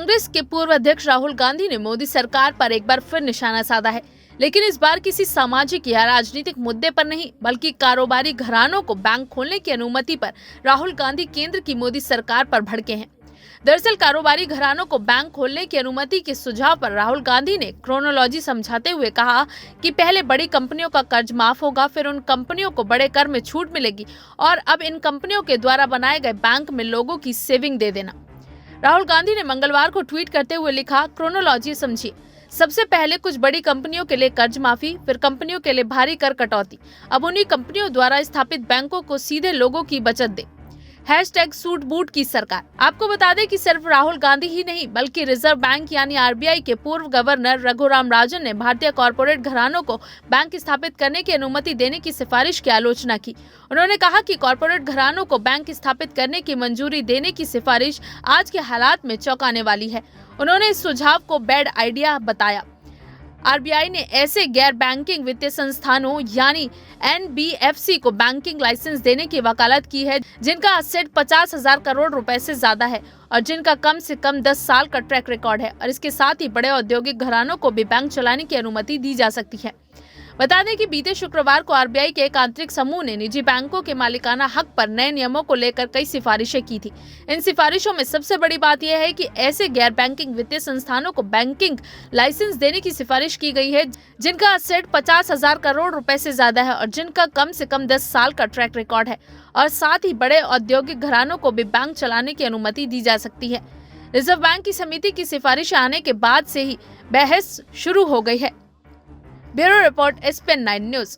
कांग्रेस के पूर्व अध्यक्ष राहुल गांधी ने मोदी सरकार पर एक बार फिर निशाना साधा है, लेकिन इस बार किसी सामाजिक या राजनीतिक मुद्दे पर नहीं, बल्कि कारोबारी घरानों को बैंक खोलने की अनुमति पर राहुल गांधी केंद्र की मोदी सरकार पर भड़के हैं। दरअसल कारोबारी घरानों को बैंक खोलने की अनुमति के सुझाव पर राहुल गांधी ने क्रोनोलॉजी समझाते हुए कहा कि पहले बड़ी कंपनियों का कर्ज माफ होगा, फिर उन कंपनियों को बड़े कर में छूट मिलेगी और अब इन कंपनियों के द्वारा बनाए गए बैंक में लोगों की सेविंग दे देना। राहुल गांधी ने मंगलवार को ट्वीट करते हुए लिखा, क्रोनोलॉजी समझिए। सबसे पहले कुछ बड़ी कंपनियों के लिए कर्ज माफी, फिर कंपनियों के लिए भारी कर कटौती, अब उन्हीं कंपनियों द्वारा स्थापित बैंकों को सीधे लोगों की बचत दे। सूट बूट की सरकार। आपको बता दें कि सिर्फ राहुल गांधी ही नहीं, बल्कि रिजर्व बैंक यानी आरबीआई के पूर्व गवर्नर रघुराम राजन ने भारतीय कॉरपोरेट घरानों को बैंक स्थापित करने की अनुमति देने की सिफारिश की आलोचना की। उन्होंने कहा कि कॉरपोरेट घरानों को बैंक स्थापित करने की मंजूरी देने की सिफारिश आज के हालात में चौंकाने वाली है। उन्होंने इस सुझाव को बैड आइडिया बताया। आरबीआई ने ऐसे गैर बैंकिंग वित्तीय संस्थानों यानी एनबीएफसी को बैंकिंग लाइसेंस देने की वकालत की है, जिनका असेट 50,000 करोड़ रुपए से ज्यादा है और जिनका कम से कम 10 साल का ट्रैक रिकॉर्ड है। और इसके साथ ही बड़े औद्योगिक घरानों को भी बैंक चलाने की अनुमति दी जा सकती है। बता दें कि बीते शुक्रवार को आरबीआई के एक आंतरिक समूह ने निजी बैंकों के मालिकाना हक पर नए नियमों को लेकर कई सिफारिशें की थी। इन सिफारिशों में सबसे बड़ी बात यह है कि ऐसे गैर बैंकिंग वित्तीय संस्थानों को बैंकिंग लाइसेंस देने की सिफारिश की गई है, जिनका असेट 50,000 करोड़ रुपए से ज्यादा है और जिनका कम से कम 10 साल का ट्रैक रिकॉर्ड है। और साथ ही बड़े औद्योगिक घरानों को भी बैंक चलाने की अनुमति दी जा सकती है। रिजर्व बैंक की समिति की सिफारिश आने के बाद से ही बहस शुरू हो गई है। Bureau report, SPN9 news.